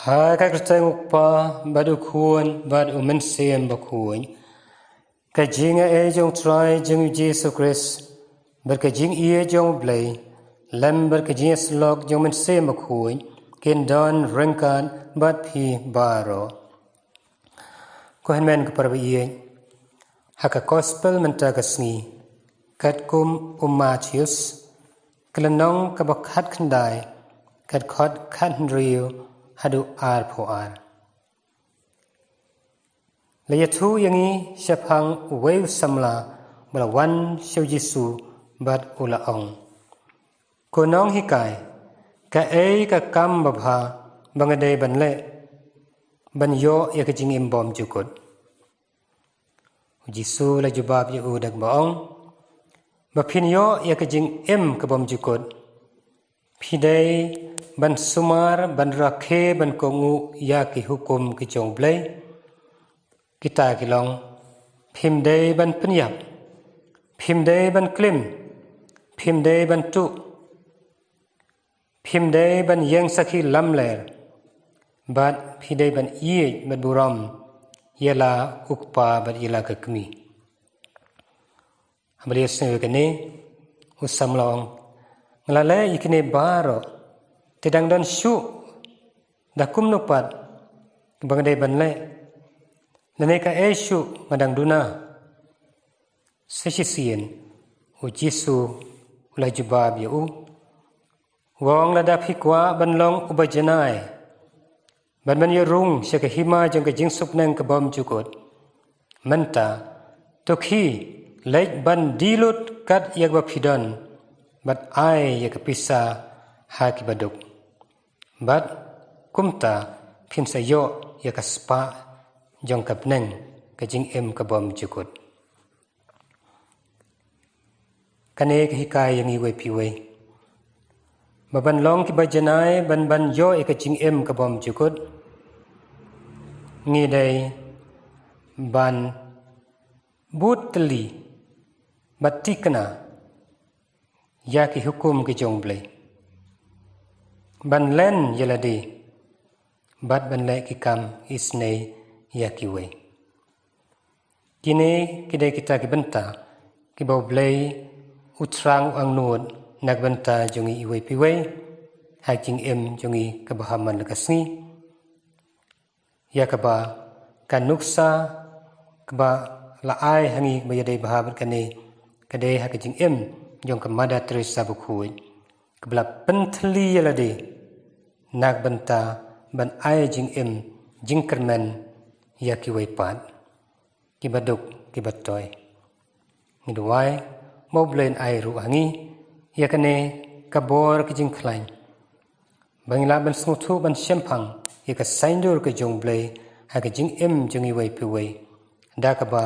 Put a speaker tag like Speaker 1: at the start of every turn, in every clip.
Speaker 1: Hai ka kerteng ukpa badu kuan bad umen sem bakuan. Ka jinga e jong try jing Jesus Christ. Ber ka jing ie jong blay. Lem ber ka jing slog jong men sem bakuan. Ken don rengkan bad pi baro. Ko hen men ka parba ie. Haka gospel menta ka sngi. Kat kum Matthews. Kelenong ka bakhat khandai. Kat khot khat riu. Hadu ar po ar. Layatu yangi syapang uweu samla balawan syau Yesu bad ula ong. Kunong hikai ka ka kam babha bangade banle ban yo ya ka jing imbom jukut. Yesu la jubab ya udak baong bapin yo ya ka jing im ka bom jukut. Pidai ban sumar ban rakhe ban kongu ya ki hukum ki jong blay. Kita kilong pimdai ban penyap, pimdai ban klim, pimdai ban tu, pimdai ban yang sakhi lamler, bat pidai ban iye ban buram, yala ukpa ban yala kekmi. Ambil yasne kene usam long ngalale ikene baro tidang don syu dakum nupat bangdai ban le. Naneka esyu madang duna. Sesisian u Jesu ula jubab ya u. Wong lada pikwa banlong ubajanai. Ban yerung syaka hima jang ka jingsuk nang ka bom jukut. Menta tukhi lek ban dilut kat yak bapidon. Bat ai yak pisa haki baduk. Bat kumta pimsa yo yak spa jong kap neng ka jing em ka bom jukut. Kane ka hikai yang iwe piwe. Baban long ki bajanai ban yo e ka jing em ka bom jukut. Ngidai ban butli batikna ya ki hukum ki jong blay. Ban len yaladi bat ban le ki kam isnei yakiwe. Kini kidai kita kibenta kibau blay utrang ang nuod nagbenta jongi iwe piwe haking em jongi kabahaman lakasngi yakaba kanuksa kaba laai hangi mayadai bahabat kane kadai hakajing em jong kamada teresa bukhui kabla penthli yalade nagbenta ban ai jing em jingkermen ya kiwai pat kibaduk kibatoy ngidwai moblen ai ru hangi yakane kabor kijing klain bangla ban smutu ban shempang yaka saindur ke jongblay ha ke jing em jongi wai piwai dakaba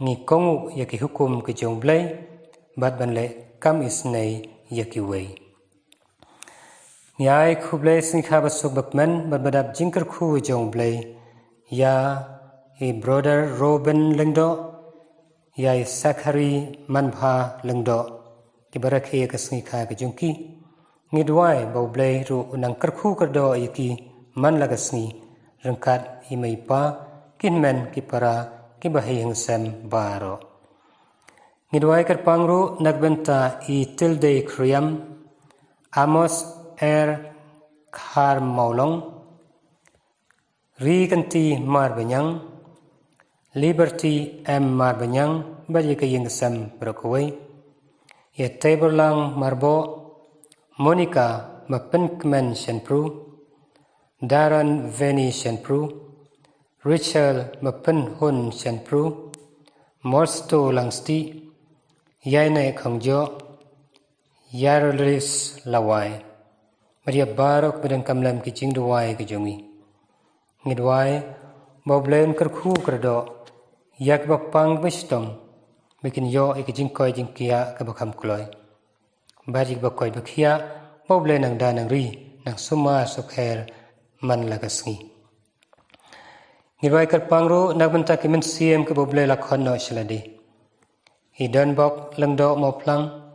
Speaker 1: ngi kongu yaki hukum ke jongblay bat banle kam isnei yaki wai nyai khublay singkha basuk bakman badab jingker khu jongblay ya brother Robin lengdo ya Sakari manbha lengdo kibarakhe kasngi kha ke jungki ngidwai baublay ru unang karkhu kardo yaki man lagasngi rangkat himai pa kinmen kipara kibahing sem baro ngidwai karpangru nagbenta I tilde kriyam Amos khar maulong Riganti marbanyang Liberty marbanyang bali kayeng sam brokaway ya taberlang marbo Monica mapenkmen shenpru Darren Veni shenpru Rachel mapenhun shenpru Morsto langsti yaine khongjo Yarolis lawai Maria barok bedang kamlam ki jingduwai ke jongi ngidwai boblen kerkhu kerdo yak bapang bistong bikin yo ikijingkoi jingkia kabakam kloy bajik bakoy bakhia boblen nang danang ri nang suma sokher man lagasngi ngidwai karpangru nagbenta kimen siem ke boble lakhon no shladi Idan bok lengdo moplang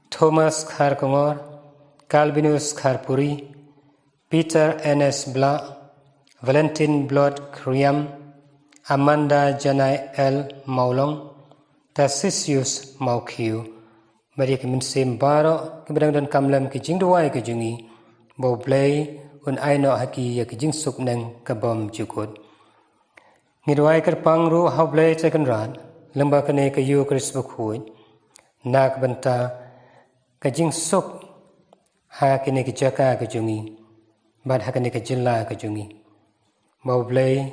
Speaker 1: Thomas khar kongor Calvinus khar puri Peter N.S. Bla Valentin Blood Kriam, Amanda Janai L. Maulong, Tarsisius Maukiu, Maria Kiminsim Baro, Kibadang dan Kamlam Kijing Duai Kijungi, Boblay, Un Aino Haki Yakijing Suknang Kabom Jukut. Ngiduai Kerpangru Haublay Tekanrat, Lembah Kane Kayu Kris Bukhuit, Nak Banta, Kajing Suk, Hakine Kijaka Kijungi, Bad Hakane Kajilla Kijungi. Boblay,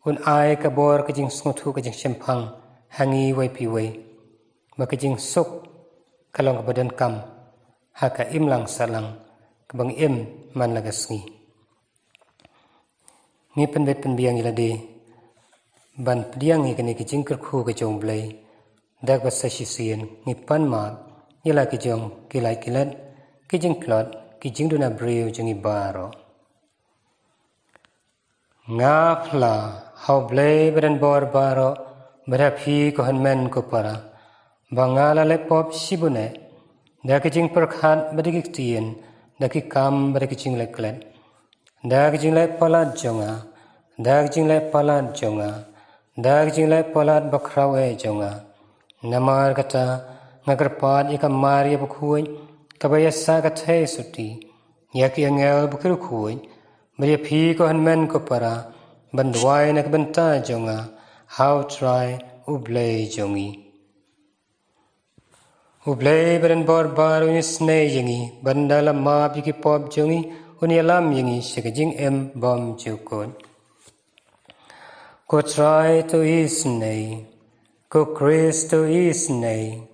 Speaker 1: Un Ai Kabor Kajing Smutu Kajing Shempang, Hangi Waipiway, Makajing Suk, Kalong Badan Kam, Haka Imlang Salang, Kabang Im Man Lagasngi. Ngi Penbet Penbiang Ilade, Ban Pediang Ikani Kijing Kerku Kajong Blay, Dag Basashisian, Ngi Panmat, Yala Kijong, Kilai Kilat, Kijing Klot, Kijing Duna Brew Jungi Baro. Ngapla, How Blay Badan Bor Baro, Berapi Kohan Men Kopara, Bangala Lepop Shibune, Dakijing Perkhat Badikitian, Dakikam Badikijing Leklet, Dakijing Lep Palad Jonga, Dakijing Lep Palad Jonga, Dakijing Lep Palad Bakrawe Jonga, Namar Kata, Nagarpad Ika Maria Bukui, Kabayasa Kate Suti, Yaki Angel Bukirukui, Maria P. Kohan Men Kopara, Bandwai Nakbanta Jonga, How Try Ublay Jongi. Ublay Badan Bor Bar Unisne Yangi, Bandala Map Yiki Pop Jongi, Unialam Yangi, Shakajing M. Bom Jukot. Go try to Isne, Go Chris to Isne,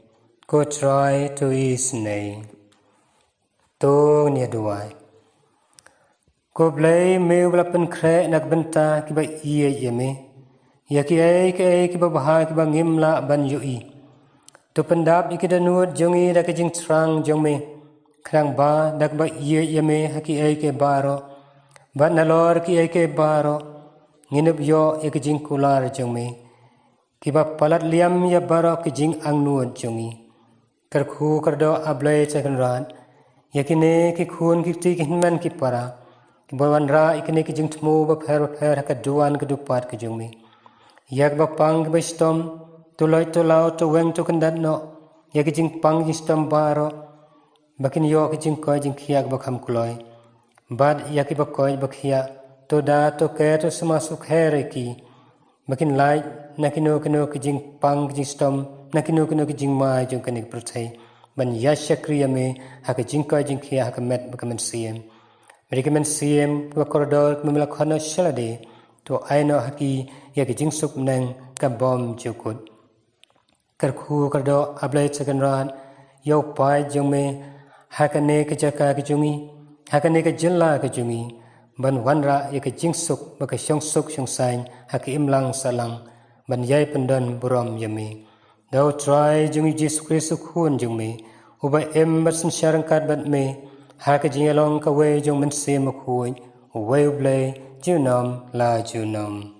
Speaker 1: Go try to Isne. To Niaduai. Go blay me Blappen Cre Nakbanta Kiba Ie Yeme. Yaki Ake Kiba Kiba Ngimla Ban Yui. To Pendap Ikidanud Jongi Dakajing Trang Jongme. Krang Ba Dakba Ie Yeme Haki Ake Baro. Bat Nalor Ki Ake Baro. Nginub Yo Ikijing Kular Jongme. Kiba Palat Liam Ya Baro Kijing Angnud Jongi. Kerku Kerdo Ablay Chakanrat. Yakine Kikun Kiti Kinman Kipara. Kibawan Ra Ikine Kijing Tmu Bapher Hakaduan Kadupat Kijungmi. Yak Bapang Kibastom. Tuloy Tulau to Weng to Kandat no. Yakijing Pang Jistom Baro. Bakin Yo Kijing Koi Jing Kiak Bakam Kuloy. Bad Yakibakoi Bakia. Toda to Keto Samasuk Hereki. Bakin Light Nakino Kino Kijing Pang Jistom. Nakino Kino Kijing Mai Jung Kanik Protei. Ban Yasha Kriyame Hakajing Koi Jing Kia Hakamet Bakaman Siem. Mereka Siem Kwa Koridor Kumelakono Shalade. To Aino Haki Yakijing Suk Neng Kabom Jukut. Kerku Kerdo Ablay Chakanran Yo Pai Jungme Hakane Kajaka Kajungi Hakane Kajilla Kajungi Ban Wanra Yakijing Suk Bakashong Suk Shong Sain Haki Imlang Salang Ban Yai Pendan Buram Yame Dau Try Jungi Jesu Kristu Kun Jungme Uba Em Batsan Sharangkat Bat Me Hakajing Along Kawe Jung Men Sem Kuy Uwe Ublay Junam La Junam